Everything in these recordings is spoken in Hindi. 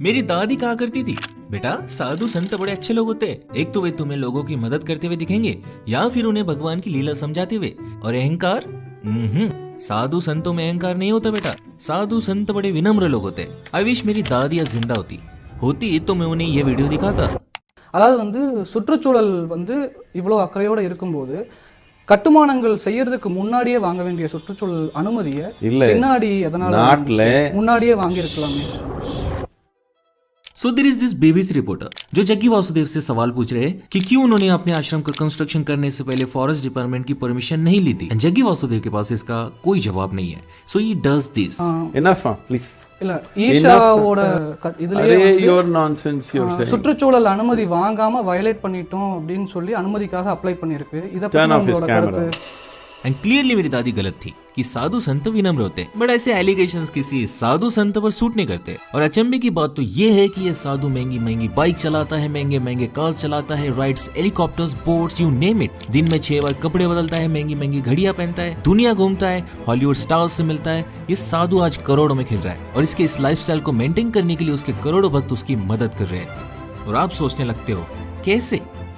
मेरी दादी कहा करती थी, बेटा साधु संत बड़े अच्छे लोग होते हैं। एक तो वे तुम्हें लोगों की मदद करते हुए दिखेंगे या फिर उन्हें भगवान की लीला समझाते हुए। और अहंकार, साधु संतों में अहंकार नहीं होता बेटा। साधु संत बड़े विनम्र लोग होते हैं। आई विश मेरी दादी आज जिंदा होती तो मैं उन्हें ये वीडियो दिखाता। அதாவது வந்து சுற்றுச்சூழல் வந்து இவ்வளோ அக்கறையோடு இருக்கும்போது கட்டுமானங்கள் செய்யறதுக்கு முன்னாடியே வாங்க வேண்டிய சுற்றுச்சூழல் அனுமதியை பின்னாடி எதனால முன்னாடியே வாங்கியிருக்கலாமே। So there is this BBC reporter जो जग्गी वासुदेव से सवाल पूछ रहे हैं कि क्यों उन्होंने अपने आश्रम का कंस्ट्रक्शन करने से पहले फॉरेस्ट डिपार्टमेंट की परमिशन नहीं ली थी। जग्गी वासुदेव के पास इसका कोई जवाब नहीं है। So he does this. Enough, please. இல்ல ஈஷாவோட இதுலயே your nonsense you're saying. சுற்றுச்சூழல் அனுமதி வாங்காம வயலேட் பண்ணிட்டோம் அப்படினு சொல்லி அனுமதிக்காக அப்ளை பண்ணிருக்கு। இத பத்தி உங்களோட கருத்து? एंड क्लियरली मेरी दादी गलत थी कि साधु संत विनम्र होते, बट ऐसे एलिगेशंस किसी साधु संत पर सूट नहीं करते। और अचंभे की बात तो ये है कि ये साधु महंगी महंगी बाइक चलाता है, महंगे महंगे कार चलाता है, rides helicopters, boats, you name it. दिन में 6 बार कपड़े बदलता है, महंगी महंगी घड़ियां पहनता है, दुनिया घूमता है, हॉलीवुड स्टार्स से मिलता है। ये साधु आज करोड़ों में खिल रहा है और इसके इस लाइफस्टाइल को मेंटेन करने के लिए उसके करोड़ों भक्त उसकी मदद कर रहे हैं। और आप सोचने लगते हो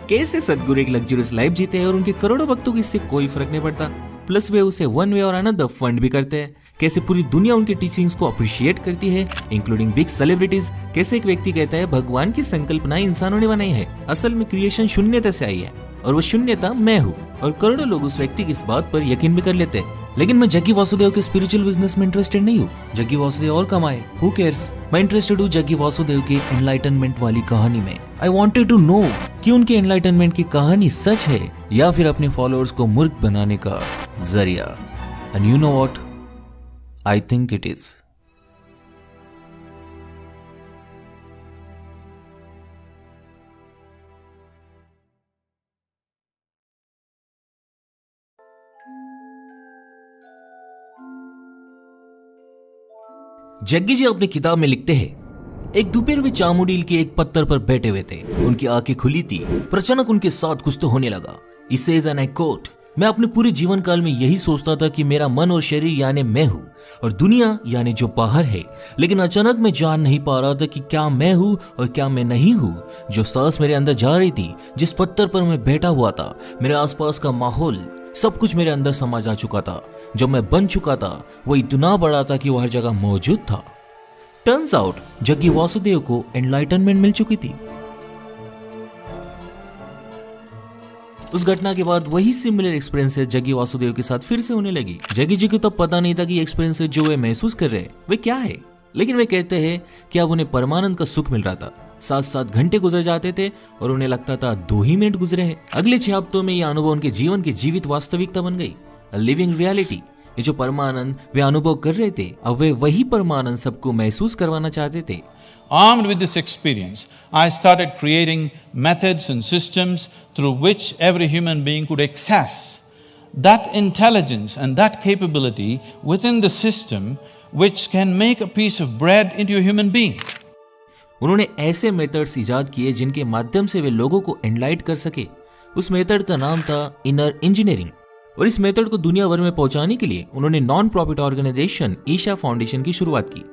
कैसे सदगुरु एक लग्जरियस लाइफ जीते हैं और उनके करोड़ों भक्तों को इससे कोई फर्क नहीं पड़ता। प्लस वे उसे वन वे और अनदर फंड भी करते हैं। कैसे पूरी दुनिया उनके टीचिंग्स को अप्रिशिएट करती है, इंक्लूडिंग बिग सेलिब्रिटीज। कैसे एक व्यक्ति कहता है भगवान की संकल्पना इंसानों ने बनाई है, असल में क्रिएशन शून्यता से आई है और वो शून्यता मैं हूँ। और करोड़ों लोग उस व्यक्ति की इस बात पर यकीन भी कर लेते हैं। लेकिन मैं जग्गी वासुदेव के स्पिरिचुअल बिजनेस में इंटरेस्टेड नहीं हूँ। जग्गी वासुदेव और कमाए, हु केयर्स। मैं इंटरेस्टेड हूँ जग्गी वासुदेव के एनलाइटनमेंट वाली कहानी में। आई वांटेड टू नो कि उनके एनलाइटनमेंट की कहानी सच है या फिर अपने फॉलोअर्स को मूर्ख बनाने का जरिया। And you know what, I think it is. Jaggi ji अपनी किताब में लिखते हैं, एक दोपहर वे चामुंडील के एक पत्थर पर बैठे हुए थे। उनकी आंखें खुली थी पर अचानक उनके साथ कुछ तो होने लगा। इसे एज एन आई कोट, मैं अपने पूरे जीवन काल में यही सोचता था कि मेरा मन और शरीर यानी मैं हूँ और दुनिया यानी जो बाहर है। लेकिन अचानक मैं जान नहीं पा रहा था कि क्या मैं हूँ और क्या मैं नहीं हूँ। जो सांस मेरे अंदर जा रही थी, जिस पत्थर पर मैं बैठा हुआ था, मेरे आसपास का माहौल, सब कुछ मेरे अंदर समा जा चुका था। जो मैं बन चुका था वो इतना बड़ा था कि वो हर जगह मौजूद था। टर्न्स आउट जग्गी वासुदेव को एनलाइटनमेंट मिल चुकी थी। उस घटना के बाद वही सिमिलर एक्सपीरियंसेस जग्गी वासुदेव के साथ फिर से होने लगी। जग्गी जी को तब पता नहीं था कि एक्सपीरियंसेस जो वे महसूस कर रहे हैं वे क्या है, लेकिन वे कहते हैं कि अब उन्हें परमानंद का सुख मिल रहा था। 7-7 घंटे गुजर जाते थे और उन्हें लगता था 2 ही मिनट गुजरे हैं। अगले 6 हफ्तों में यह अनुभव उनके जीवन की जीवित वास्तविकता बन गई, लिविंग रियलिटी। ये जो परमानंद वे अनुभव कर रहे थे, अब वे वही परमानंद सबको महसूस करवाना चाहते थे। Armed with this experience, I started creating methods and systems through which every human being could access that intelligence and that capability within the system which can make a piece of bread into a human being. उन्होंने ऐसे मेथड्स इजाद किए जिनके माध्यम से वे लोगों को एनलाइट कर सके। उस मेथड का नाम था इनर इंजीनियरिंग और इस मेथड को दुनिया भर में पहुंचाने के लिए उन्होंने non profit organisation Isha Foundation की शुरुआत की।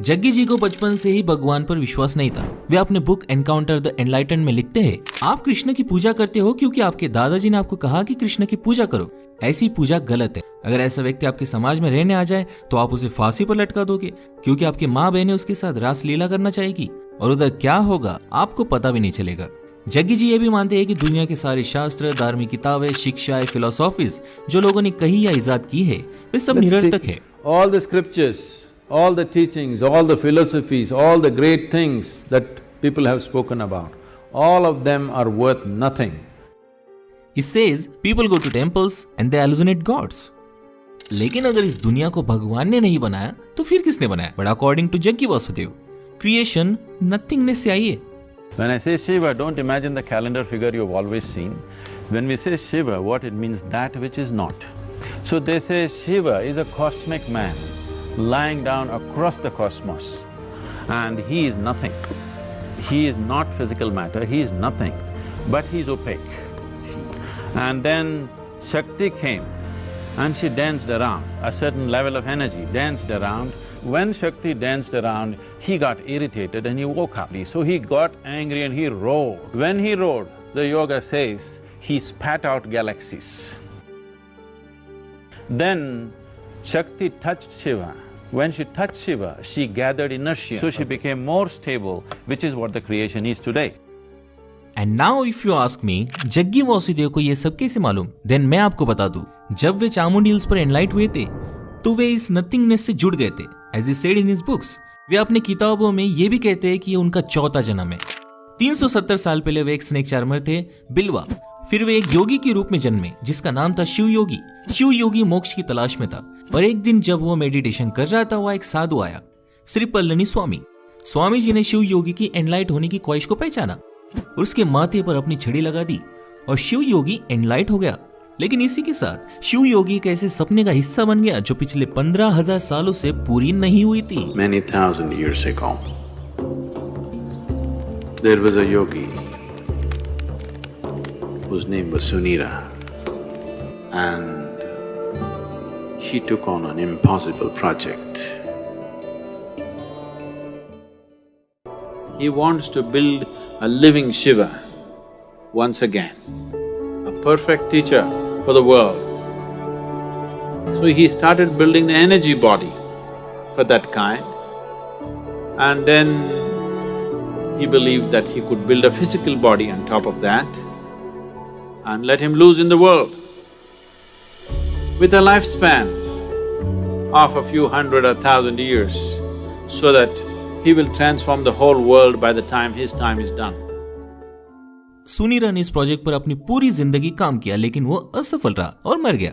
जग्गी जी को बचपन से ही भगवान पर विश्वास नहीं था। वे अपने बुक एनकाउंटर द एनलाइटन में लिखते हैं, आप कृष्ण की पूजा करते हो क्योंकि आपके दादाजी ने आपको कहा कि कृष्ण की पूजा करो। ऐसी पूजा गलत है। अगर ऐसा व्यक्ति आपके समाज में रहने आ जाए तो आप उसे फांसी पर लटका दोगे क्योंकि आपकी माँ बहनें उसके साथ रास लीला करना चाहेगी और उधर क्या होगा आपको पता भी नहीं चलेगा। जग्गी जी ये भी मानते हैं कि दुनिया के सारे शास्त्र, धार्मिक किताबें, शिक्षाएं, फिलोसॉफीज जो लोगों ने कही या इजाद की है वे सब निरर्थक है। All the scriptures, all the teachings, all the philosophies, all the great things that people have spoken about, all of them are worth nothing. He says people go to temples and they hallucinate gods. लेकिन अगर इस दुनिया को भगवान ने नहीं बनाया तो फिर किसने बनाया? But according to Jaggi Vasudev, creation nothingness से आई है। When I say Shiva, don't imagine the calendar figure you've always seen. When we say Shiva, what it means, that which is not. So they say Shiva is a cosmic man lying down across the cosmos and he is nothing. He is not physical matter, he is nothing, but he is opaque. And then Shakti came and she danced around, a certain level of energy danced around. When Shakti danced around, he got irritated and he woke up. So he got angry and he roared. When he roared, the yoga says, he spat out galaxies. Then Shakti touched Shiva. When she touched Shiva, she gathered inertia, so she became more stable, which is what the creation is today. And now if you ask me, Jaggi Vasudev को ये सब कैसे मालूम? देन मैं आपको बता दूं, जब वे चामुंडी हिल्स पर एनलाइट हुए थे तो वे इस नथिंगनेस से जुड़ गए थे। As he said in his books, वे अपनी किताबों में ये भी कहते हैं कि ये उनका चौथा जन्म है। 370 साल पहले वे एक स्नेक चार्मर थे, बिलवा। फिर वे एक योगी के रूप में जन्मे जिसका नाम था शिव योगी। शिव योगी मोक्ष की तलाश में था और एक दिन जब वो मेडिटेशन कर रहा था, वह एक साधु आया, श्री पल्लनी स्वामी। स्वामी जी ने शिव योगी की एनलाइट होने की ख्वाहिश को पहचाना और उसके माथे पर अपनी छड़ी लगा दी और शिव योगी एनलाइट हो गया। लेकिन इसी के साथ शिव योगी के ऐसे सपने का हिस्सा बन गया जो पिछले 15,000 सालों से पूरी नहीं हुई थी। Many thousand years ago, there was a yogi whose name was Sunira, and she took on an impossible project. He wants to build a living Shiva once again, a perfect teacher for the world. So he started building the energy body for that kind, and then he believed that he could build a physical body on top of that and let him loose in the world with a lifespan of a few hundred or thousand years, so that he will transform the whole world by the time his time is done. Sunira ने इस प्रोजेक्ट पर अपनी पूरी जिंदगी काम किया, लेकिन वो असफल रहा और मर गया।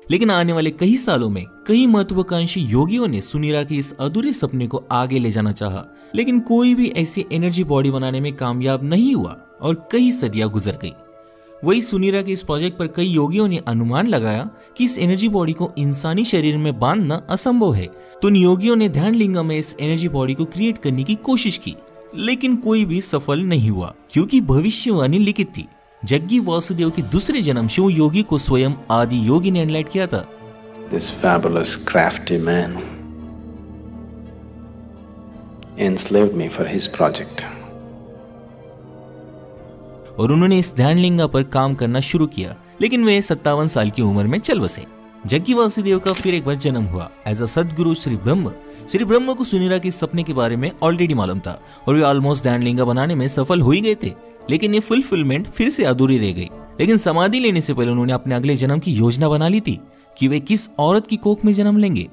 लेकिन आने वाले कई सालों में कई महत्वाकांक्षी योगियों ने सुनीरा के इस अधूरे सपने को आगे ले जाना चाहा, लेकिन कोई भी ऐसी एनर्जी बॉडी बनाने में कामयाब नहीं हुआ और कई सदियां गुजर गई। वही सुनीरा के इस प्रोजेक्ट पर कई योगियों ने अनुमान लगाया कि इस एनर्जी बॉडी को इंसानी शरीर में बांधना असंभव है, तो उन योगियों ने ध्यान लिंगम में इस एनर्जी बॉडी को क्रिएट करने की कोशिश की, लेकिन कोई भी सफल नहीं हुआ, क्योंकि भविष्यवाणी लिखित थी। जग्गी वासुदेव के दूसरे जन्म शिव योगी को स्वयं आदि योगी ने एनलाइट किया था। This fabulous crafty man enslaved me for his project. और उन्होंने इस ध्यान लिंगा पर काम करना शुरू किया, लेकिन वे 57 साल की उम्र में चल बसे। जग्गी वासुदेव का फिर एक बार जन्म हुआ एज अ सदगुरु श्री ब्रह्म। श्री ब्रह्म को सुनीरा के सपने के बारे में ऑलरेडी मालूम था और वे ऑलमोस्ट ध्यान लिंगा बनाने में सफल हो ही गए थे, लेकिन ये फुलफिलमेंट फिर से अधूरी रह गई। लेकिन समाधि लेने से पहले उन्होंने अपने अगले जन्म की योजना बना ली थी कि वे किस औरत की कोख में जन्म लेंगे।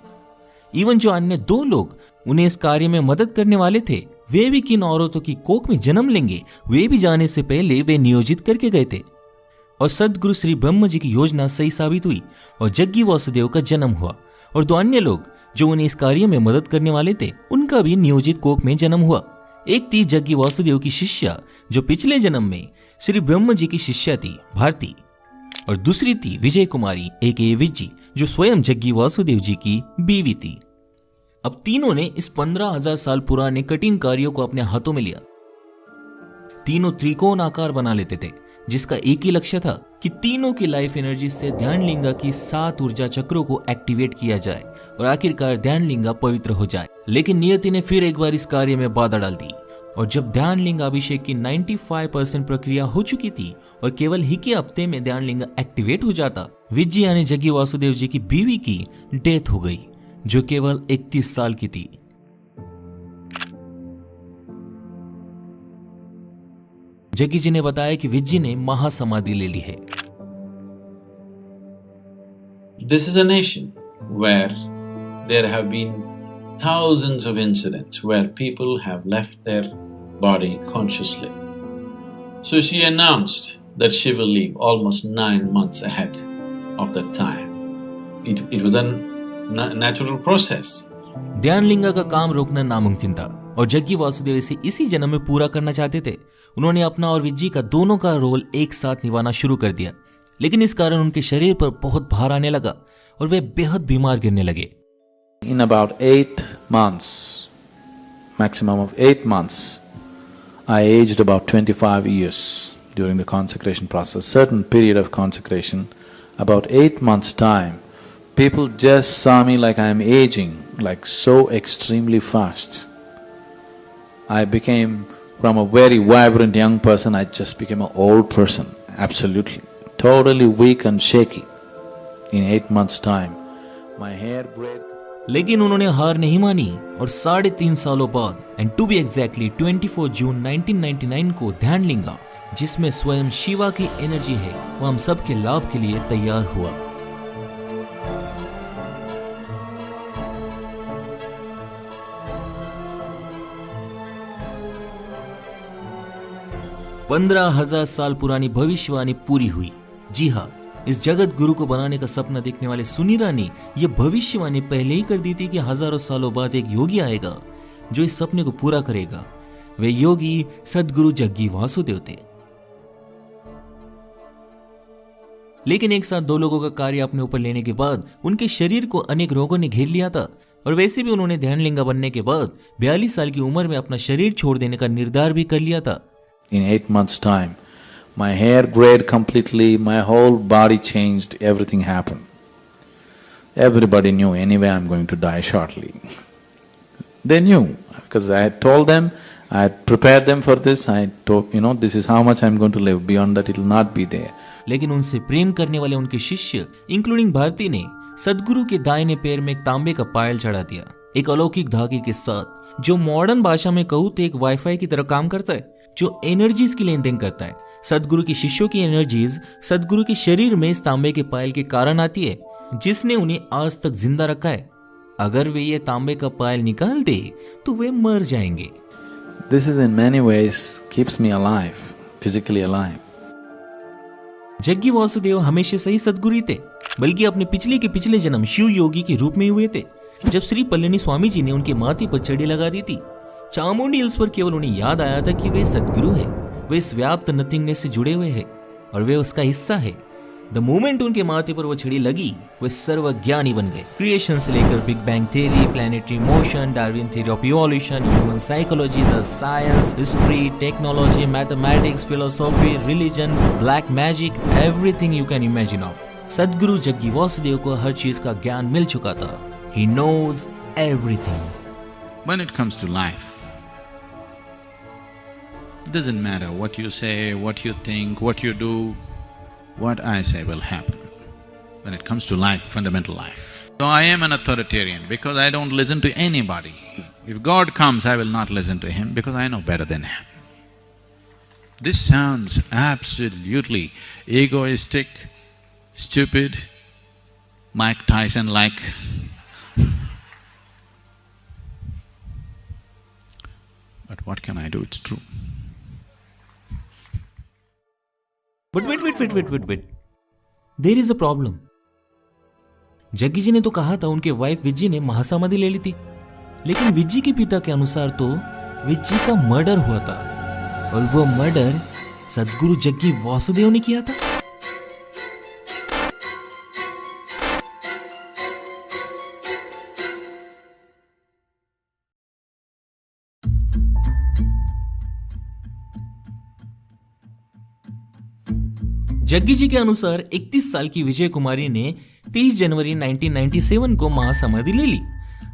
इवन जो अन्य 2 लोग उन्हें इस कार्य में मदद करने वाले थे, वे भी किन औरतों की कोख में जन्म लेंगे, वे भी जाने से पहले वे नियोजित करके गए थे। और सदगुरु श्री ब्रह्म जी की योजना सही साबित हुई और जग्गी वासुदेव का जन्म हुआ और 2 अन्य लोग जो उन्हें इस कार्य में मदद करने वाले थे, उनका भी नियोजित कोख में जन्म हुआ। एक थी जग्गी वासुदेव की शिष्या जो पिछले जन्म में श्री ब्रह्म जी की शिष्या थी, भारती, और दूसरी थी विजय कुमारी एके विज्जी जो स्वयं जग्गी वासुदेव जी की बीवी थी। अब तीनों ने इस 15,000 साल पुराने कठिन कार्यों को अपने हाथों में लिया। तीनों त्रिकोण आकार बना लेते थे, जिसका एक ही लक्ष्य था कि तीनों की लाइफ एनर्जी से ध्यान लिंगा की 7 ऊर्जा चक्रों को एक्टिवेट किया जाए और आखिरकार ध्यान लिंगा पवित्र हो जाए। लेकिन नियति ने फिर एक बार इस कार्य में बाधा डाल दी और जब ध्यान लिंगा अभिषेक की 95% प्रक्रिया हो चुकी थी और केवल ही के हफ्ते में ध्यान लिंगा एक्टिवेट हो जाता, विजय यानी जग्गी वासुदेव जी की बीवी की डेथ हो गई, जो केवल 31 साल की थी। जग्गी जी ने बताया कि विज्जी ने महासमाधि ले ली है। This is a nation where there have been thousands of incidents where people have left their body consciously. So she announced that she will leave almost 9 months ahead of that time. It was a natural process. ध्यान लिंगा का काम रोकना नामुमकिन था और जग्गी वासुदेव इसे इसी जन्म में पूरा करना चाहते थे। उन्होंने अपना और विज्जी का दोनों का रोल एक साथ निभाना शुरू कर दिया, लेकिन इस कारण उनके शरीर पर बहुत भार आने लगा और वे बेहद बीमार गिरने लगे। In about 8 months, maximum of 8 months, I aged about 25 years during the consecration process. Certain period of consecration, about 8 months' time, people just saw me like I am aging, like so extremely fast. I became, from a very vibrant young person, I just became an old person, absolutely, totally weak and shaky in 8 months' time. My hair braid. लेकिन उन्होंने हार नहीं मानी और 3.5 सालों बाद एंड टू बी एग्जैक्टली 24 जून 1999 को ध्यानलिंगा, जिसमें स्वयं शिवा की एनर्जी है, वो हम सब के लाभ के लिए तैयार हुआ। पंद्रह 1000 साल पुरानी भविष्यवाणी पूरी हुई। जी हाँ, इस जगत गुरु को बनाने का सपना देखने वाले सुनीरा ने यह भविष्यवाणी पहले ही कर दी थी कि हजारों सालों बाद एक योगी आएगा जो इस सपने को पूरा करेगा। वे योगी सदगुरु जग्गी वासुदेव थे। लेकिन एक साथ दो लोगों का कार्य अपने ऊपर लेने के बाद उनके शरीर को अनेक रोगों ने घेर लिया था और वैसे भी उन्होंने ध्यानलिंगा बनने के बाद 42 साल की उम्र में अपना शरीर छोड़ देने का निर्धार भी कर लिया था। In 8 months' time, my hair grayed completely, my whole body changed, everything happened. Everybody knew anyway I'm going to die shortly. They knew, because I had told them, I had prepared them for this, I told, this is how much I'm going to live, beyond that it will not be there. लेकिन उनसे प्रेम करने वाले उनके शिष्य इंक्लूडिंग भारती ने सदगुरु के दाहिने पैर में एक तांबे का पायल चढ़ा दिया, एक अलौकिक धागे के साथ, जो मॉडर्न भाषा में कहूँ तो एक वाईफाई की तरह काम करता है, जो एनर्जीज की लेन देन करता है। सदगुरु के शिष्यों की एनर्जीज सदगुरु के शरीर में इस तांबे के पायल के कारण आती है, जिसने उन्हें आज तक जिंदा रखा है। अगर वे ये तांबे का पायल निकाल दे तो वे मर जाएंगे। This is in many ways keeps me alive, physically alive. Jaggi Vasudev हमेशा से ही सदगुरु थे, बल्कि अपने पिछले के पिछले जन्म शिव योगी के रूप में हुए थे। जब श्री पल्लनी स्वामी जी ने उनके माथे पर छड़ी लगा दी थी, चामुंडी हिल्स पर केवल उन्हें याद आया था कि वे सदगुरु है, वे इस व्याप्त नथिंगनेस से जुड़े हुए हैं और वे उसका हिस्सा है। द मोमेंट उनके माथे पर वो छड़ी लगी, वे सर्वज्ञानी बन गए। क्रिएशन से लेकर big bang theory, planetary motion, Darwin theory of evolution, human psychology, the science, history, technology, mathematics, philosophy, religion, black magic, everything you can imagine of. सदगुरु जग्गी वासुदेव को हर चीज का ज्ञान मिल चुका था। He knows everything. When it comes to life, it doesn't matter what you say, what you think, what you do, what I say will happen. When it comes to life, fundamental life. So I am an authoritarian because I don't listen to anybody. If God comes, I will not listen to him because I know better than him. This sounds absolutely egoistic, stupid, Mike Tyson-like. But what can I do? It's true. But wait. There is a problem. Jaggi जी ने तो कहा था उनके वाइफ विज्जी ने महासमाधि ले ली थी, लेकिन विज्जी के पिता के अनुसार तो विज्जी का मर्डर हुआ था और वो मर्डर सदगुरु जग्गी वासुदेव ने किया था। जग्गी जी के अनुसार 31 साल की विजय कुमारी ने 30 जनवरी 1997 को महासमाधि ले ली,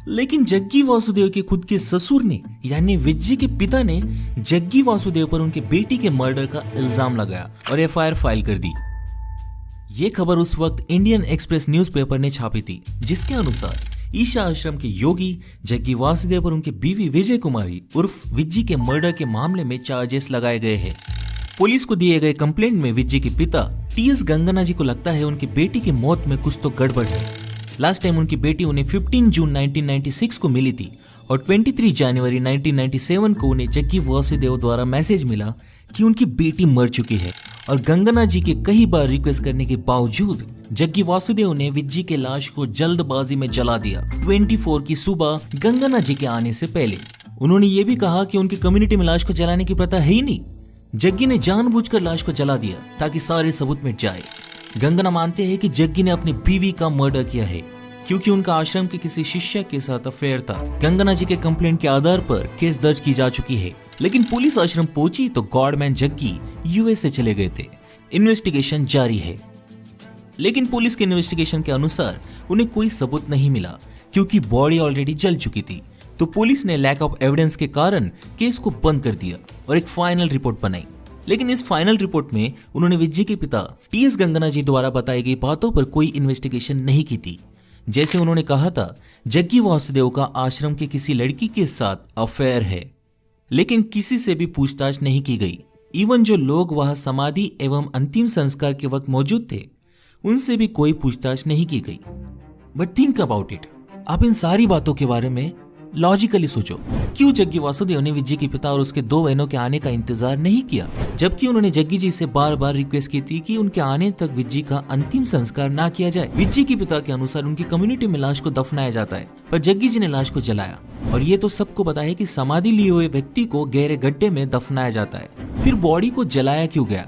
लेकिन जग्गी वासुदेव के खुद के ससुर ने यानी विज्जी के पिता ने जग्गी वासुदेव पर उनके बेटी के मर्डर का इल्जाम लगाया और एफआईआर फाइल कर दी। ये खबर उस वक्त इंडियन एक्सप्रेस न्यूज़पेपर ने छापी थी, जिसके अनुसार ईशा आश्रम के योगी जग्गी वासुदेव पर उनके बीवी विजय कुमारी उर्फ विज्जी के मर्डर के मामले में चार्जेस लगाए गए हैं। पुलिस को दिए गए कंप्लेंट में विज्जी के पिता टीएस गंगना जी को लगता है उनकी बेटी की मौत में कुछ तो गड़बड़ है। लास्ट टाइम उनकी बेटी उन्हें 15 जून 1996 को मिली थी और 23 जनवरी 1997 को उन्हें जग्गी वासुदेव द्वारा मैसेज मिला कि उनकी बेटी मर चुकी है और गंगना जी के कई बार रिक्वेस्ट करने के बावजूद जग्गी वासुदेव ने विज्जी के लाश को जल्दबाजी में जला दिया। 24 की सुबह गंगना जी के आने से पहले उन्होंने ये भी कहा कि उनकी कम्युनिटी में लाश को जलाने की प्रथा है ही नहीं। जग्गी ने जानबूझकर लाश को जला दिया ताकि सारे सबूत मिट जाए। गंगना मानते हैं कि जग्गी ने अपनी बीवी का मर्डर किया है क्योंकि उनका आश्रम के किसी शिष्य के साथ अफेयर था। गंगना जी के कंप्लेंट के आधार पर केस दर्ज की जा चुकी है, लेकिन पुलिस आश्रम पहुंची तो गॉडमैन जग्गी यूएस से चले गए थे। इन्वेस्टिगेशन जारी है। लेकिन पुलिस के इन्वेस्टिगेशन के अनुसार उन्हें कोई सबूत नहीं मिला क्योंकि बॉडी ऑलरेडी जल चुकी थी। तो पुलिस ने लैक ऑफ एविडेंस के कारण केस को बंद कर दिया और एक फाइनल रिपोर्ट बनाई। लेकिन इस फाइनल रिपोर्ट में उन्होंने विज्जी के पिता टीएस गंगना जी द्वारा बताई गई बातों पर कोई इन्वेस्टिगेशन नहीं की थी। जैसे उन्होंने कहा था जग्गी वासुदेव का आश्रम के किसी लड़की के साथ अफेयर है, लेकिन किसी से भी पूछताछ नहीं की गई। इवन जो लोग वहां समाधि एवं अंतिम संस्कार के वक्त मौजूद थे उनसे भी कोई पूछताछ नहीं की गई। बट थिंक अबाउट इट, आप इन सारी बातों के बारे में लॉजिकली सोचो, क्यों जग्गी वासुदेव ने विज्जी के पिता और उसके 2 बहनों के आने का इंतजार नहीं किया, जबकि उन्होंने जग्गी जी से बार बार रिक्वेस्ट की थी कि उनके आने तक विज्जी का अंतिम संस्कार ना किया जाए। विज्जी के पिता के अनुसार उनकी कम्युनिटी में लाश को दफनाया जाता है, पर जग्गी जी ने लाश को जलाया। और ये तो सबको पता है कि समाधि लिए हुए व्यक्ति को गहरे गड्ढे में दफनाया जाता है। फिर बॉडी को जलाया क्यों गया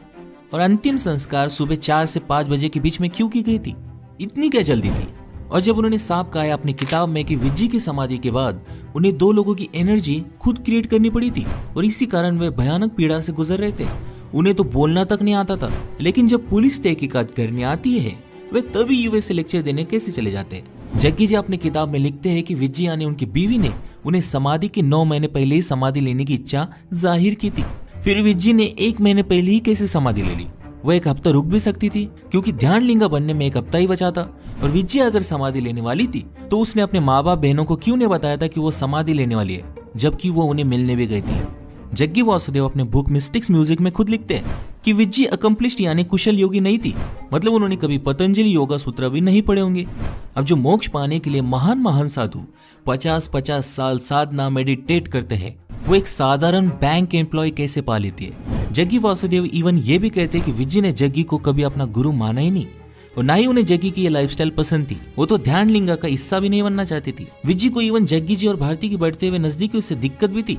और अंतिम संस्कार सुबह 4 से 5 बजे के बीच में क्यों की गई थी? इतनी क्या जल्दी थी? और जब उन्होंने साफ कहा है अपनी किताब में कि विज्जी की समाधि के बाद उन्हें 2 लोगों की एनर्जी खुद क्रिएट करनी पड़ी थी और इसी कारण वे भयानक पीड़ा से गुजर रहे थे। उन्हें तो बोलना तक नहीं आता था, लेकिन जब पुलिस तहकीकात करने आती है वे तभी यूएस से लेक्चर देने कैसे चले जाते हैं। जग्गी जी अपनी किताब में लिखते हैं कि विज्जी यानी उनकी बीवी ने उन्हें समाधि के 9 महीने पहले ही समाधि लेने की इच्छा जाहिर की थी। फिर विज्जी ने 1 महीने पहले ही कैसे समाधि ले ली? वो 1 हफ्ता रुक भी सकती थी क्योंकि ध्यान लिंगा बनने में 1 हफ्ता ही बचा था। और विज्जी अगर समाधि लेने वाली थी तो उसने अपने माँ बाप बहनों को क्यों नहीं बताया था कि वो समाधि लेने वाली है, जबकि वो उन्हें मिलने भी गई थी। जग्गी वासुदेव अपने बुक मिस्टिक्स म्यूजिक में खुद लिखते हैं कि विज्जी अकम्प्लिश्ड यानी कुशल योगी नहीं थी, मतलब उन्होंने कभी पतंजलि योगा सूत्र भी नहीं पढ़े होंगे। अब जो मोक्ष पाने के लिए महान साधु 50-50 साल साधना मेडिटेट करते हैं, वो एक साधारण बैंक एम्प्लॉय कैसे पा लेती है? जग्गी वासुदेव इवन ये भी कहते हैं कि विज्जी ने जग्गी को कभी अपना गुरु माना ही नहीं और ना ही उन्हें जग्गी की ये लाइफस्टाइल पसंद थी। वो तो ध्यान लिंगा का हिस्सा भी नहीं बनना चाहती थी। विज्जी को इवन जग्गी जी और भारती की बढ़ते हुए नजदीकियों से दिक्कत भी थी।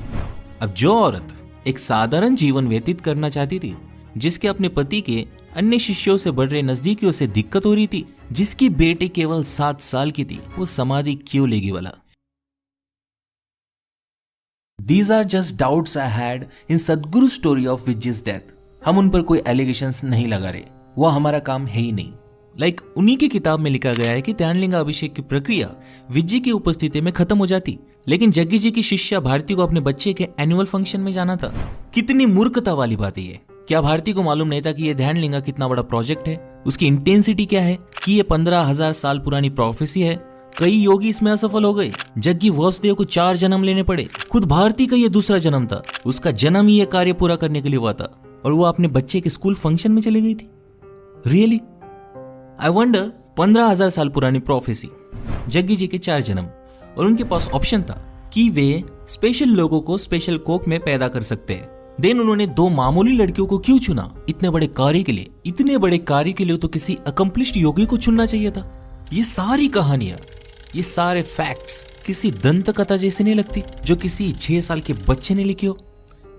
अब जो औरत एक साधारण जीवन व्यतीत करना चाहती थी, जिसके अपने पति के अन्य शिष्यों से बढ़ रहे नजदीकियों से दिक्कत हो रही थी, जिसकी बेटी केवल 7 साल की थी, वो समाधि क्यों लेगी वाला? These are just doubts I had in Sadhguru story of Vijji's death. हम उन पर कोई एलिगेशंस नहीं लगा रहे, वो हमारा काम है ही नहीं। उन्हीं की किताब में लिखा गया है कि ध्यानलिंगा अभिषेक की प्रक्रिया विज्जी की उपस्थिति में खत्म हो जाती, लेकिन जग्गी जी की शिष्या भारती को अपने बच्चे के एनुअल फंक्शन में जाना था। कितनी मूर्खता वाली बात है ये। क्या भारती को मालूम नहीं था कि ये ध्यानलिंगा कितना बड़ा प्रोजेक्ट है, उसकी इंटेंसिटी क्या है, कि ये 15,000 साल पुरानी प्रोफेसी है? कई योगी इसमें असफल हो गए। जग्गी वासुदेव को 4 जन्म लेने पड़े। खुद भारती का ये दूसरा जन्म था। उसका जन्म ही ये कार्य पूरा करने के लिए हुआ था और वो अपने बच्चे के स्कूल फंक्शन में चली गई थी। रियली आई वंडर, 15,000 साल पुरानी प्रोफेसी, जग्गी जी के 4 जन्म, और उनके पास ऑप्शन था कि वे स्पेशल लोगों को स्पेशल कोक में पैदा कर सकते हैं। देन उन्होंने 2 मामूली लड़कियों को क्यों चुना इतने बड़े कार्य के लिए? इतने बड़े कार्य के लिए तो किसी अकम्प्लिश्ड योगी को चुनना चाहिए था। ये सारी कहानियां, ये सारे फैक्ट्स किसी दंत कथा जैसे नहीं लगती जो किसी 6 साल के बच्चे ने लिखी हो।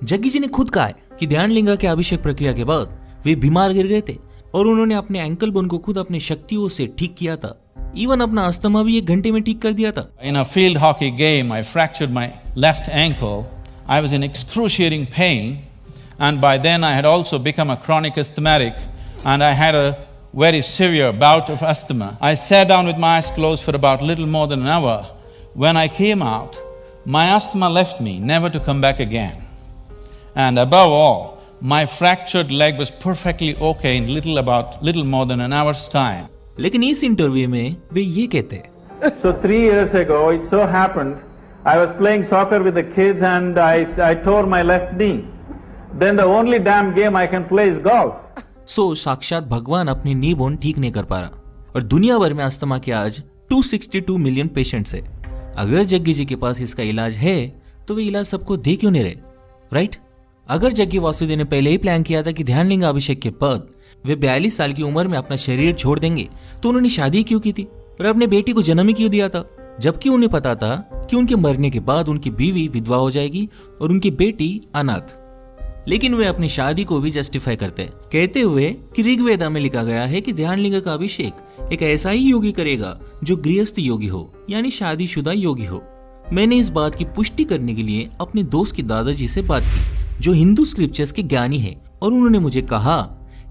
जग्गी जी ने खुद कहा है कि ध्यानलिंगा के अभिषेक प्रक्रिया के बाद वे बीमार गिर गए थे और उन्होंने अपने एंकल बोन को खुद अपनी शक्तियों से ठीक किया था। इवन अपना अस्थमा भी 1 घंटे में ठीक कर दिया था। In a field hockey game, I fractured my left ankle. I was in excruciating pain, and by then I had also become a chronic asthmatic, and I had a very severe bout of asthma. I sat down with my eyes closed for about little more than an hour. When I came out, my asthma left me, never to come back again. And above all, my fractured leg was perfectly okay in little more than an hour's time. लेकिन इस इंटरव्यू में वे ये कहते हैं, So 3 years ago, it so happened, I was playing soccer with the kids and I tore my left knee. Then the only damn game I can play is golf. साक्षात भगवान अपनी नी बोन ठीक नहीं कर पा रहा और दुनिया भर में अस्थमा के आज 262 मिलियन पेशेंट्स है। अगर जग्गी जी के पास इसका इलाज है तो वे इलाज सबको दे क्यों नहीं रहे? राइट? अगर जग्गी वासुदेव ने पहले ही प्लान किया था कि ध्यानलिंगा अभिषेक के बाद वे 42 साल की उम्र में अपना शरीर छोड़ देंगे, तो उन्होंने शादी क्यों की थी और अपने बेटी को जन्म ही क्यों दिया था, जबकि उन्हें पता था कि उनके मरने के बाद उनकी बीवी विधवा हो जाएगी और उनकी बेटी अनाथ। लेकिन वे अपनी शादी को भी जस्टिफाई करते हैं, कहते हुए कि ऋग्वेदा में लिखा गया है कि ध्यानलिंगा का अभिषेक एक ऐसा ही योगी करेगा जो गृहस्थ योगी हो, यानी शादीशुदा योगी हो। मैंने इस बात की पुष्टि करने के लिए अपने दोस्त के दादाजी से बात की, जो हिंदू स्क्रिप्चर्स के ज्ञानी है, और उन्होंने मुझे कहा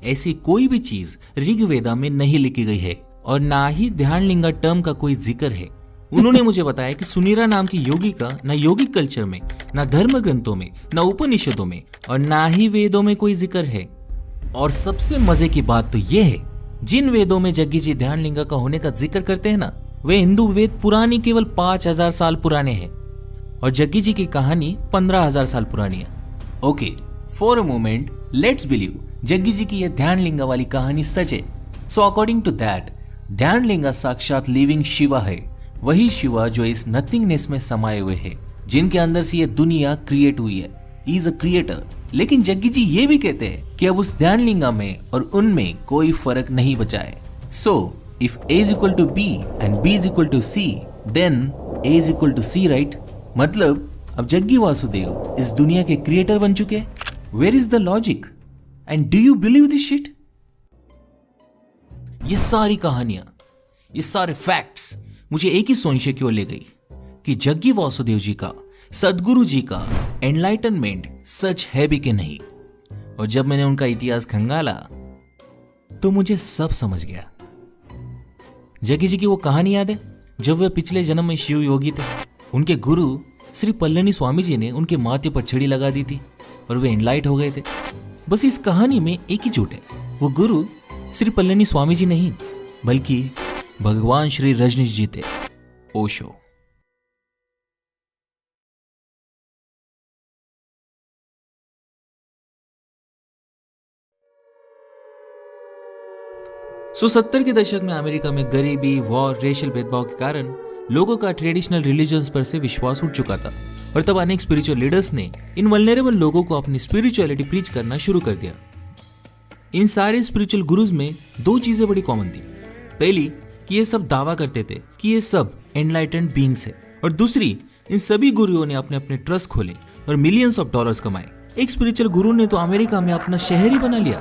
ऐसी कोई भी चीज ऋग्वेदा में नहीं लिखी गई है और ना ही ध्यान लिंगा टर्म का कोई जिक्र है। उन्होंने मुझे बताया कि सुनीरा नाम की योगी का ना योगिक कल्चर में, ना धर्म ग्रंथों में, ना उपनिषदों में और ना ही वेदों में कोई जिक्र है। और सबसे मजे की बात तो यह है, जिन वेदों में जग्गी जी ध्यान लिंगा का होने का जिक्र करते हैं ना, वे हिंदू वेद पुरानी केवल 5000 साल पुराने हैं और जग्गी जी की कहानी 15000 साल पुरानी है। Okay, for a moment let's believe Jaggi ji की यह ध्यान लिंगा वाली कहानी सच है। सो अकॉर्डिंग टू दैट, ध्यान लिंगा साक्षात लिविंग शिवा है, वही शिवा जो इस नथिंगनेस में समाये हुए है, जिनके अंदर से ये दुनिया क्रिएट हुई है। He is a creator. लेकिन जग्गी जी ये भी कहते हैं कि अब उस ध्यान लिंगा में और उनमें कोई फर्क नहीं बचा है। So if A is equal to B and B is equal to C, then A is equal to C, right? मतलब अब जग्गी वासुदेव इस दुनिया के क्रिएटर बन चुके हैं। Where is the logic and do you believe this shit? ये सारी कहानियां, ये सारे फैक्ट्स मुझे एक ही संशय की ओर ले गई कि जग्गी वासुदेव जी का, सदगुरु जी का एनलाइटनमेंट सच है भी कि नहीं। और जब मैंने उनका इतिहास खंगाला तो मुझे सब समझ गया। जग्गी जी की वो कहानी याद है जब वे पिछले जन्म में शिव योगी थे। उनके गुरु श्री पल्लनी स्वामी जी ने उनके माथे पर छड़ी लगा दी थी और वे एनलाइट हो गए थे। बस इस कहानी में एक ही झूठ है, वो गुरु श्री पल्लनी स्वामी जी नहीं बल्कि भगवान श्री रजनीश जी थे, ओशो। सो 70 के दशक में अमेरिका में गरीबी, वॉर, रेशियल भेदभाव के कारण लोगों का ट्रेडिशनल रिलीजन्स पर से विश्वास उठ चुका था और तब अनेक स्पिरिचुअल लीडर्स ने इन वल्नरेबल लोगों को अपनी स्पिरिचुअलिटी प्रीच करना शुरू कर दिया। इन सारे स्पिरिचुअल गुरुज में दो चीजें बड़ी कॉमन थी। पहली कि ये सब दावा करते थे कि ये सब एनलाइटेंड बीइंग्स है, और दूसरी, इन सभी गुरुओं ने अपने अपने ट्रस्ट खोले और मिलियंस ऑफ डॉलर्स कमाए। एक स्पिरिचुअल गुरु ने तो अमेरिका में अपना शहर ही बना लिया।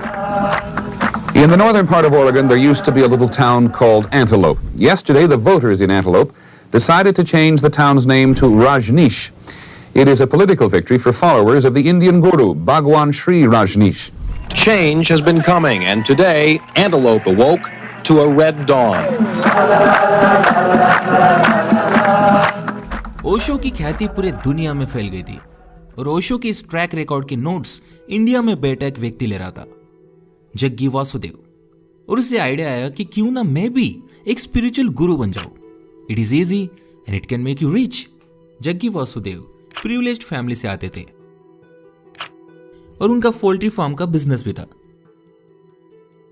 In the northern part of Oregon, there used to be a little town called Antelope. Yesterday, the voters in Antelope decided to change the town's name to Rajneesh. It is a political victory for followers of the Indian guru, Bhagwan Sri Rajneesh. Change has been coming, and today, Antelope awoke to a red dawn. Osho की ख्याति पूरे दुनिया में फैल गई थी और ओशो के इस ट्रैक रिकॉर्ड के नोट्स इंडिया में बैठा एक व्यक्ति ले रहा था, जग्गी वासुदेव। और उसे आइडिया आया कि क्यों ना मैं भी एक स्पिरिचुअल गुरु बन जाऊं। It is easy and it can make you rich. Jaggi Vasudev privileged family से आते थे और उनका पोल्ट्री फार्म का बिजनेस भी था।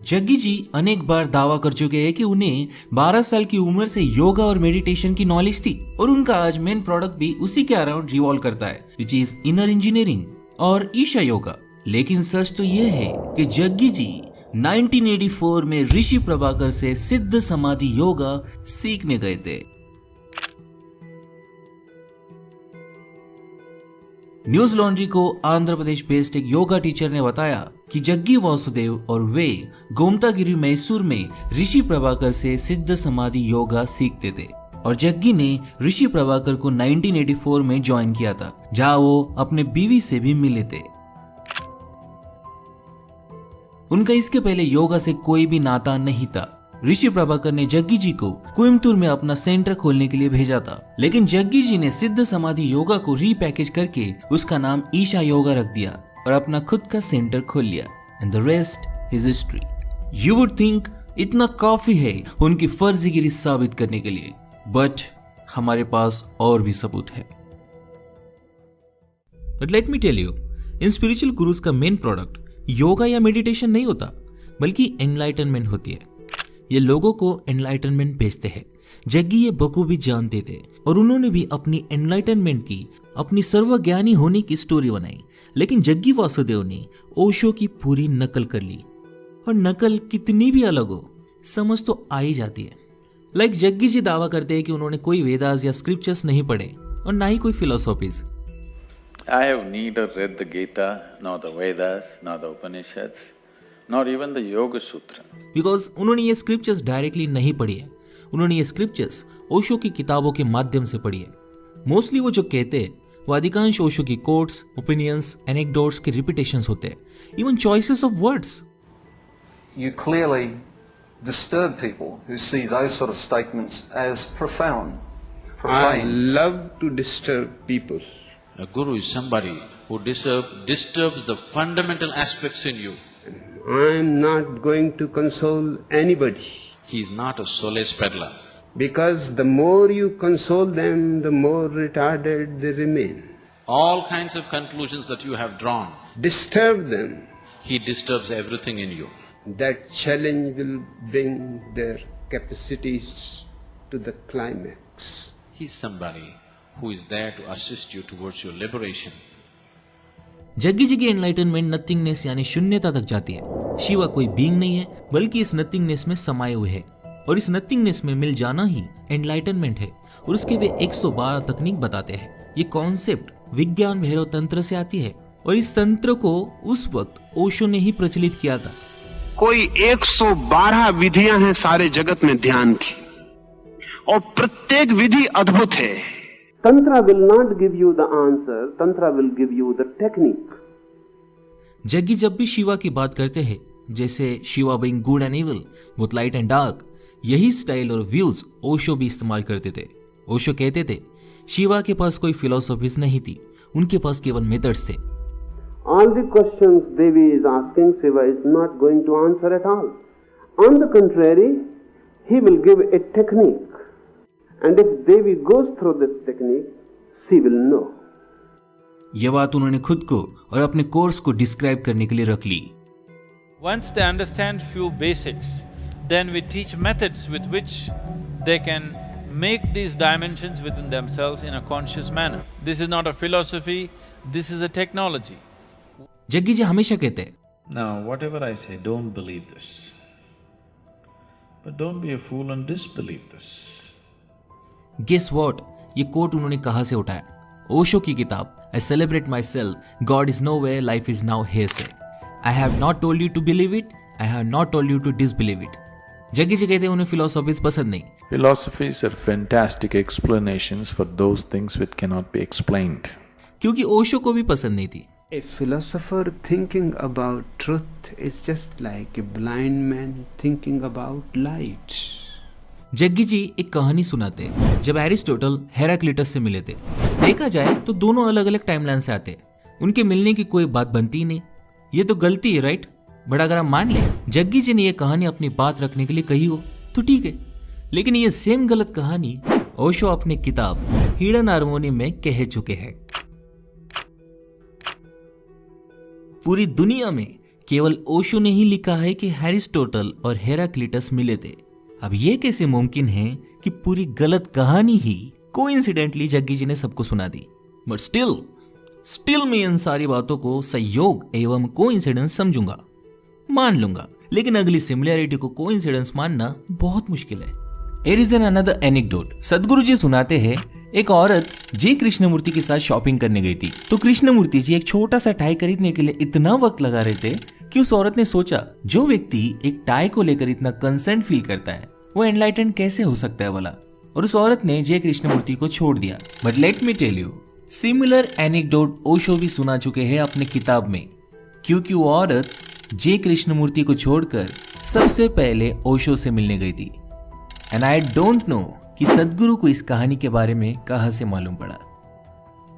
जग्गी जी अनेक बार दावा कर चुके हैं कि उन्हें 12 साल की उम्र से योगा और मेडिटेशन की नॉलेज थी और उनका आज मेन प्रोडक्ट भी उसी के अराउंड रिवॉल्व करता है, विच इज इनर इंजीनियरिंग और ईशा योगा। लेकिन सच तो यह है कि जग्गी जी 1984 में ऋषि प्रभाकर से सिद्ध समाधि योगा सीखने गए थे। न्यूज लॉन्ड्री को आंध्र प्रदेश बेस्ड एक योगा टीचर ने बताया कि जग्गी वासुदेव और वे गोमतागिरी मैसूर में ऋषि प्रभाकर से सिद्ध समाधि योगा सीखते थे और जग्गी ने ऋषि प्रभाकर को 1984 में ज्वाइन किया था, जहां वो अपने बीवी से भी मिले थे। उनका इसके पहले योगा से कोई भी नाता नहीं था। ऋषि प्रभाकर ने जग्गी जी को कोयम्बतूर में अपना सेंटर खोलने के लिए भेजा था, लेकिन जग्गी जी ने सिद्ध समाधि योगा को रीपैकेज करके उसका नाम ईशा योगा रख दिया और अपना खुद का सेंटर खोल लिया। And the rest is history. You would think इतना काफी है उनकी फर्जीगिरी साबित करने के लिए, बट हमारे पास और भी सबूत है। But let me tell you, इन स्पिरिचुअल गुरुज का मेन प्रोडक्ट योगा या मेडिटेशन नहीं होता, बल्कि एनलाइटनमेंट होती है। ये लोगों को एनलाइटनमेंट भेजते हैं। जग्गी ये बखूबी जानते थे और उन्होंने भी अपनी एनलाइटनमेंट की, अपनी सर्वज्ञानी होने की स्टोरी बनाई। लेकिन जग्गी वासुदेव ने ओशो की पूरी नकल कर ली, और नकल कितनी भी अलग हो, समझ तो आ ही जाती है। लाइक जग्गी जी दावा करते हैं कि उन्होंने कोई वेदास या स्क्रिप्चर्स नहीं पढ़े और ना ही कोई philosophies. I have neither read the Gita, nor the Vedas, nor the Upanishads, nor even the Yoga Sutra. Because उन्होंने ये स्क्रिप्चर्स डायरेक्टली नहीं पढ़ी है, उन्होंने ये स्क्रिप्चर्स ओशो की किताबों के माध्यम से पढ़ी है। मोस्टली वो जो कहते हैं वो अधिकांश ओशो की कोट्स, ओपिनियंस, एनेक्डोट्स के रिपीटेशंस होते हैं, even choices of words. you clearly disturb people who see those sort of statements as profound, profane. I love to disturb people. A guru is somebody who disturbs the fundamental aspects in you. I am not going to console anybody. He is not a solace peddler. Because the more you console them, the more retarded they remain. All kinds of conclusions that you have drawn, Disturb them. he disturbs everything in you. That challenge will bring their capacities to the climax. He is somebody who is there to assist you towards your liberation. Jaggi ji की एनलाइटनमेंट नथिंगनेस यानी शून्यता तक जाती है। शिवा कोई बीइंग नहीं है, बल्कि इस नथिंगनेस में समाये हुए है, और इस नथिंगनेस में मिल जाना ही एनलाइटनमेंट है। और उसके वे 112 तकनीक बताते हैं। ये कॉन्सेप्ट विज्ञान भैरव तंत्र से आती है, और इस तंत्र को उस वक्त ओशो ने ही प्रचलित किया था। कोई 112 विधियां हैं सारे जगत में ध्यान की, और प्रत्येक विधि अद्भुत है। Tantra will not give you the answer, Tantra will give you the technique. Jaggi जब भी शिवा की बात करते हैं, जैसे Shiva being good and evil, both light and dark, यही स्टाइल और व्यूज ओशो भी इस्तेमाल करते थे। ओशो कहते थे शिवा के पास कोई फिलोसॉफीज नहीं थी, उनके पास केवल मेथड्स थे। All the questions Devi is asking, Shiva is not going to answer at all. On the contrary, he will give a technique. And if Devi goes through this technique, she will know. यह बात उन्होंने खुद को और अपने कोर्स को डिस्क्राइब करने के लिए रख ली। Once they understand few basics, then we teach methods with which they can make these dimensions within themselves in a conscious manner. This is not a philosophy, this is a technology. Jaggi जी हमेशा कहते हैं, Now, whatever I say, don't believe this. But don't be a fool and disbelieve this. Guess what, ये कोट उन्होंने कहां से उठाया? ओशो की किताब I celebrate myself, god is nowhere, life is now here से। I have not told you to believe it, I have not told you to disbelieve it. Jaggi ji कहते हैं उन्हें फिलोसॉफीज पसंद नहीं। Philosophies are fantastic explanations for those things which cannot be explained. क्योंकि ओशो को भी पसंद नहीं थी। A philosopher thinking about truth is just like a blind man thinking about light. Jaggi जी एक कहानी सुनाते हैं। जब एरिस्टोटल हेराक्लिटस से मिले थे, देखा जाए तो दोनों अलग अलग टाइमलाइन से आते, उनके मिलने की कोई बात बनती ही नहीं। ये तो गलती है, राइट? बट अगर हम मान लें जग्गी जी ने यह कहानी अपनी बात रखने के लिए कही हो तो ठीक है, लेकिन ये सेम गलत कहानी ओशो अपनी किताब हिडन हार्मोनी में कह चुके हैं। पूरी दुनिया में केवल ओशो ने ही लिखा है कि एरिस्टोटल और हेराक्लिटस मिले थे। अब ये कैसे मुमकिन है कि पूरी गलत कहानी ही कोइंसिडेंटली जग्गी जी ने सबको सुना दी? बट स्टिल मैं इन सारी बातों को संयोग एवं कोइंसिडेंस समझूंगा, मान लूंगा, लेकिन अगली सिमिलैरिटी को कोइंसिडेंस मानना बहुत मुश्किल है। Here is another anecdote. सदगुरु जी सुनाते हैं, एक औरत जे कृष्णमूर्ति के साथ शॉपिंग करने गई थी, तो कृष्णमूर्ति जी एक छोटा सा टाई खरीदने के लिए इतना वक्त लगा रहे थे कि उस औरत ने सोचा, जो व्यक्ति एक टाई को लेकर इतना कंसर्न फील करता है वो एनलाइटेंड कैसे हो सकता है वाला, और उस औरत ने जे कृष्णमूर्ति को छोड़ दिया। But let me tell you, similar anecdote Osho भी सुना चुके हैं अपने किताब में, क्योंकि वो औरत जे कृष्णमूर्ति को छोड़कर सबसे पहले ओशो से मिलने गई थी। एंड आई डोंट नो कि सदगुरु को इस कहानी के बारे में कहां से मालूम पड़ा।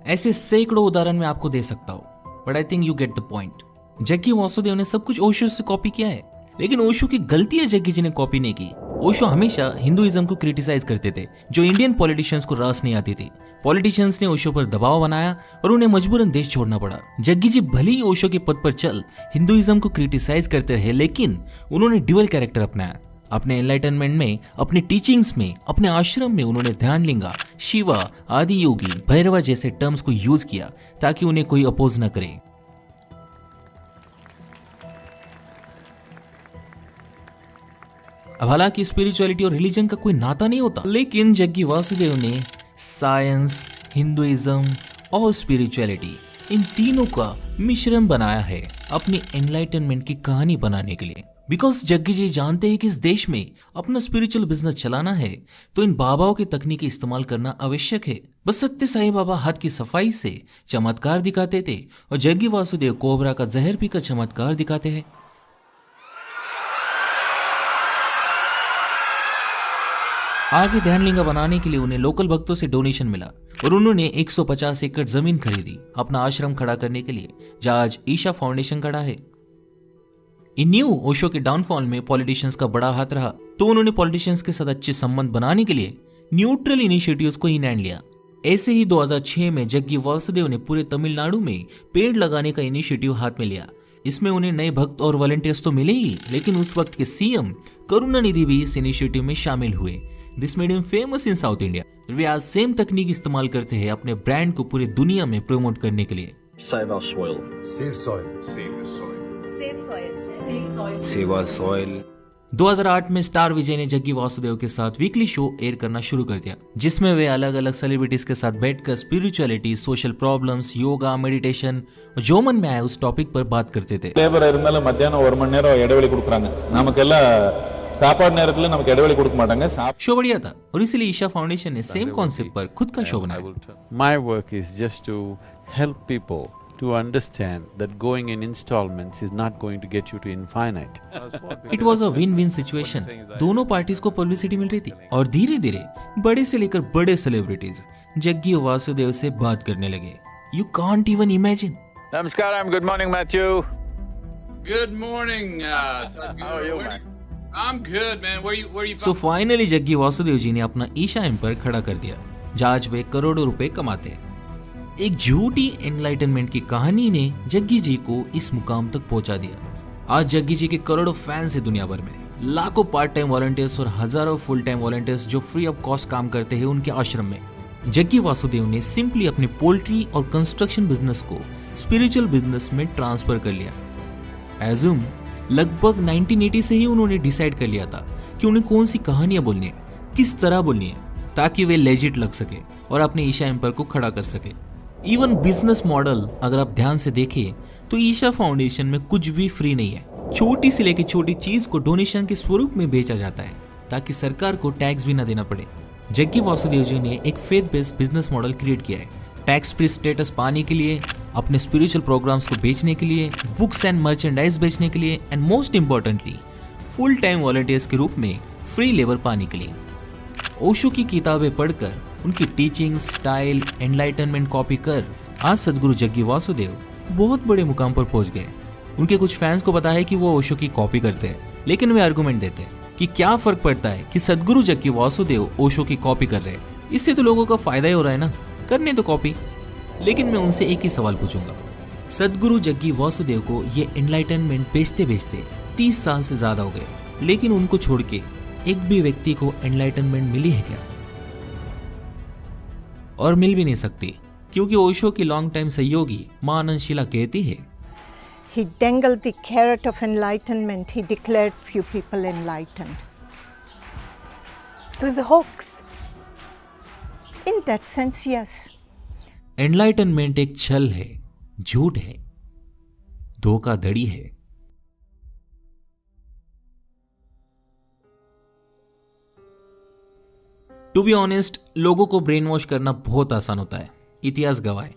ऐसे सैकड़ों उदाहरण मैं आपको दे सकता हूं, but I think you get the point. Jaggi Vasudev ने सब कुछ ओशो से कॉपी किया है, लेकिन ओशो की गलती है जग्गी जी ने कॉपी नहीं की। ओशो हमेशा हिंदुइज्म को क्रिटिसाइज करते थे, जो इंडियन पॉलिटिशियंस को रास नहीं आती थी। पॉलिटिशियंस ने ओशो पर दबाव बनाया और उन्हें मजबूरन देश छोड़ना पड़ा। जग्गी जी भले ही ओशो के पद पर चल हिंदुइज्म को क्रिटिसाइज करते रहे, लेकिन उन्होंने ड्यूअल कैरेक्टर अपनाया। अपने एनलाइटनमेंट में, अपनी टीचिंग्स में, अपने आश्रम में उन्होंने ध्यानलिंगा, शिवा, आदि योगी, भैरवा जैसे टर्म्स को यूज किया ताकि उन्हें कोई अपोज न करे। अब हालांकि स्पिरिचुअलिटी और रिलीजन का कोई नाता नहीं होता, लेकिन जग्गी वासुदेव ने साइंस, हिंदुइज्म और स्पिरिचुअलिटी इन तीनों का मिश्रण बनाया है अपनी एनलाइटनमेंट की कहानी बनाने के लिए। बिकॉज जग्गी जी जानते हैं कि इस देश में अपना स्पिरिचुअल बिजनेस चलाना है तो इन बाबाओं की तकनीकी इस्तेमाल करना आवश्यक है। बस सत्य साईं बाबा हाथ की सफाई से चमत्कार दिखाते थे और जग्गी वासुदेव कोबरा का जहर पीकर चमत्कार दिखाते हैं। आगे ध्यानलिंगा बनाने के लिए उन्हें लोकल भक्तों से डोनेशन मिला और उन्होंने 150 एकड़ जमीन खरीदी अपना आश्रम खड़ा करने के लिए, जहां आज ईशा फाउंडेशन खड़ा है। इन न्यू ओशो के डाउनफॉल में पॉलिटिशियंस का बड़ा हाथ रहा, तो उन्होंने पॉलिटिशियंस के साथ अच्छे संबंध बनाने के लिए न्यूट्रल इनिशिएटिव्स को इन हैंड लिया। ऐसे ही 2006 में जग्गी वासुदेव ने पूरे तमिलनाडु में पेड़ लगाने का इनिशिएटिव हाथ में लिया। इसमें उन्हें नए भक्त और वॉलंटियर्स तो मिले ही, लेकिन उस वक्त के सीएम करुणानिधि भी इस इनिशिएटिव में शामिल हुए। This made him famous in South India. वे आज सेम तकनीक इस्तेमाल करते हैं अपने ब्रांड को पूरी दुनिया में प्रमोट करने के लिए। Save our soil. Save soil. Save the soil. Save soil. Save soil. Save our soil. 2008 में स्टार विजय ने जग्गी वासुदेव के साथ वीकली शो एयर करना शुरू कर दिया, जिसमें वे अलग अलग सेलिब्रिटीज के साथ बैठकर spirituality, social problems, yoga, meditation और जो मन में आया उस टॉपिक पर बात करते थे। லேபர் இருந்தாலும் மத்தியானம் 1 மணி நேரம் இடைவெளி கொடுக்குறாங்க, நமக்கெல்லாம் சாப்பாடு நேரத்துல நமக்கு இடைவெளி கொடுக்க மாட்டாங்க। शो बढ़िया था और इसलिए ईशा फाउंडेशन ने सेम कॉन्सेप्ट पर खुद का शो बनाया। My work is just to help people to understand that going in installments is not going to get you to infinite. It was a win-win situation. दोनों पार्टीज को पब्लिसिटी मिल रही थी और धीरे धीरे बड़े से लेकर बड़े सेलिब्रिटीज जग्गी वासुदेव से बात करने लगे। You can't even imagine. Namaskaram, good morning Matthew. Good morning, Sadhguru. How are you, man? I'm good, man. Where you from? So finally Jaggi Vasudev ji ने अपना ईशा एम्पायर खड़ा कर दिया, जहाँ आज वे करोड़ों रुपए कमाते हैं। एक झूठी एनलाइटनमेंट की कहानी ने जग्गी जी को इस मुकाम तक पहुंचा दिया। आज जग्गी जी के करोड़ों फैंस हैं दुनिया भर में, लाखों पार्ट टाइम वॉलंटियर्स और हजारों फुल टाइम वॉलंटियर्स जो फ्री ऑफ कॉस्ट काम करते हैं उनके आश्रम में। जग्गी वासुदेव ने सिंपली अपने पोल्ट्री और कंस्ट्रक्शन बिजनेस को स्पिरिचुअल बिजनेस में ट्रांसफर कर लिया। एज्यूम लगभग 1980 से ही उन्होंने डिसाइड कर लिया था कि उन्हें कौन सी कहानियां बोलनी है, किस तरह बोलनी है, ताकि वे लेजिट लग सके और अपने ईशा एम्पायर को खड़ा कर सके। इवन बिजनेस मॉडल अगर आप ध्यान से देखें तो ईशा फाउंडेशन में कुछ भी फ्री नहीं है। छोटी से लेकर छोटी चीज को डोनेशन के स्वरूप में बेचा जाता है ताकि सरकार को टैक्स भी ना देना पड़े। जग्गी वासुदेव जी ने एक faith based business model create किया है, टैक्स फ्री स्टेटस पाने के लिए, अपने स्पिरिचुअल प्रोग्राम्स को बेचने के लिए, बुक्स एंड मर्चेंडाइज बेचने के लिए and most importantly full time volunteers के रूप में फ्री लेबर पाने के लिए। ओशो की किताबें पढ़कर उनकी टीचिंग स्टाइल एनलाइटनमेंट कॉपी कर आज सदगुरु जग्गी वासुदेव बहुत बड़े मुकाम पर पहुंच गए। उनके कुछ फैंस को पता है कि वो ओशो की कॉपी करते हैं, लेकिन वे आर्गुमेंट देते हैं कि क्या फर्क पड़ता है कि सदगुरु जग्गी वासुदेव ओशो की कॉपी कर रहे हैं, इससे तो लोगों का फायदा ही हो रहा है ना, करने तो कॉपी। लेकिन मैं उनसे एक ही सवाल पूछूंगा, सदगुरु जग्गी वासुदेव को ये एनलाइटनमेंट बेचते बेचते 30 साल से ज्यादा हो गए, लेकिन उनको छोड़ के एक भी व्यक्ति को एनलाइटनमेंट मिली है क्या? और मिल भी नहीं सकती, क्योंकि ओशो की लॉन्ग टाइम सहयोगी मां आनंदशीला कहती है, He dangled the carrot of enlightenment. He declared few people enlightened. It was a hoax. In that sense, yes. Enlightenment एक छल है, झूठ है, धोखाधड़ी है। टू बी ऑनेस्ट, लोगों को ब्रेन वॉश करना बहुत आसान होता है, इतिहास गवाह है।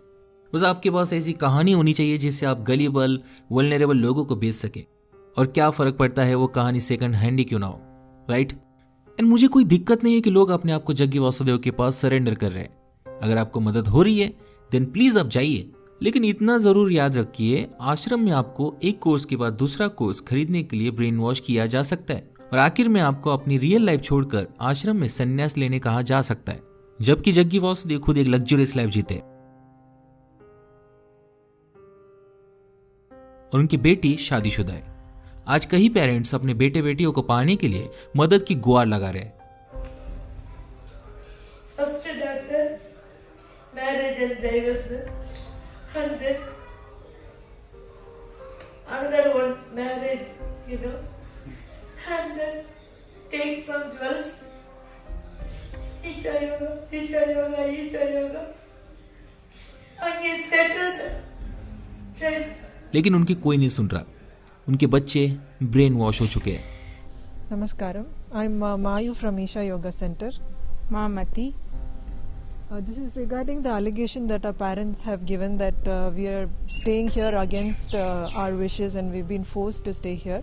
बस आपके पास ऐसी कहानी होनी चाहिए जिससे आप गलीबल वल्नरेबल लोगों को बेच सके, और क्या फर्क पड़ता है वो कहानी सेकंड हैंड ही क्यों ना हो, राइट? एंड मुझे कोई दिक्कत नहीं है कि लोग अपने आप को जग्गी वासुदेव के पास सरेंडर कर रहे हैं। अगर आपको मदद हो रही है देन प्लीज आप जाइए, लेकिन इतना जरूर याद रखिए, आश्रम में आपको एक कोर्स के बाद दूसरा कोर्स खरीदने के लिए ब्रेन वॉश किया जा सकता है, और आखिर में आपको अपनी रियल लाइफ छोड़कर आश्रम में संन्यास लेने कहा जा सकता है, जबकि जग्गी वासुदेव खुद एक लग्जरियस लाइफ जीते और उनकी बेटी शादीशुदा है। आज कई पेरेंट्स अपने बेटे बेटियों को पाने के लिए मदद की गुहार लगा रहे हैं। First doctor, marriage and divorce, and then another one marriage, you know, and then take some jewels. Isha yoga, Isha yoga, Isha yoga, and he settled. लेकिन उनकी कोई नहीं सुन रहा, उनके बच्चे ब्रेन वॉश हो चुके हैं। Namaskaram. I'm Mayu from Isha Yoga Center. Mamati. This is regarding the allegation that our parents have given that we are staying here against our wishes and we've been forced to stay here.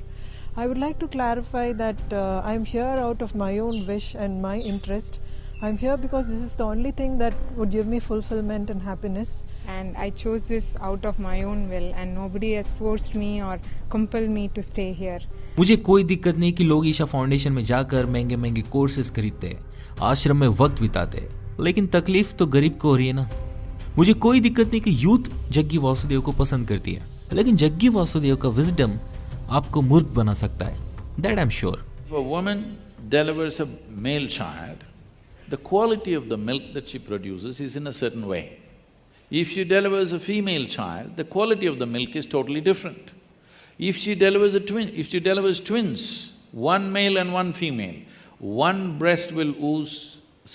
I would like to clarify that I'm here out of my own wish and my interest. I'm here because this is the only thing that would give me fulfillment and happiness. And I chose this out of my own will and nobody has forced me or compelled me to stay here. मुझे कोई दिक्कत नहीं कि लोग ईशा फाउंडेशन में जाकर महंगे महंगे कोर्सेज खरीदते हैं, आश्रम में वक्त बिताते हैं, लेकिन तकलीफ तो गरीब को हो रही है ना। मुझे कोई दिक्कत नहीं कि यूथ जग्गी वासुदेव को पसंद करती है, लेकिन जग्गी वासुदेव का विजडम आपको मूर्ख बना सकता है। That I'm sure. If a woman delivers a male child, the quality of the milk that she produces is in a certain way. If she delivers a female child, the quality of the milk is totally different. If she delivers twins, one male and one female, one breast will ooze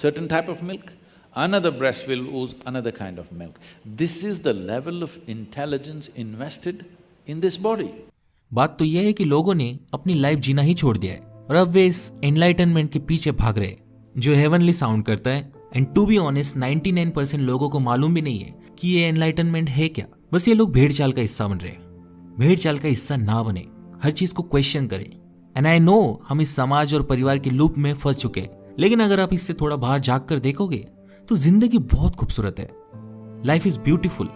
certain type of milk, another breast will ooze another kind of milk. This is the level of intelligence invested in this body. बात तो यह है कि लोगों ने अपनी लाइफ जीना ही छोड़ दिया है और अब वे इस एनलाइटनमेंट के पीछे भाग रहे हैं जो हेवनली साउंड करता है। एंड टू बी ऑनेस्ट 99% लोगों को मालूम भी नहीं है कि ये एनलाइटनमेंट है क्या। बस ये लोग भेड़ चाल का हिस्सा बन रहे हैं। भेड़ चाल का हिस्सा ना बने, हर चीज को क्वेश्चन करें। एंड आई नो हम इस समाज और परिवार के लूप में फंस चुके हैं, लेकिन अगर आप इससे थोड़ा बाहर झांक कर देखोगे तो जिंदगी बहुत खूबसूरत है। Life is beautiful.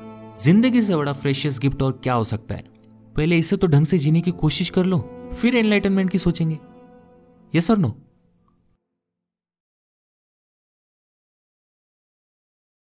जिंदगी से बड़ा फ्रेशियस गिफ्ट और क्या हो सकता है। पहले इसे तो ढंग से जीने की कोशिश कर लो, फिर एनलाइटनमेंट की सोचेंगे। यस और नो?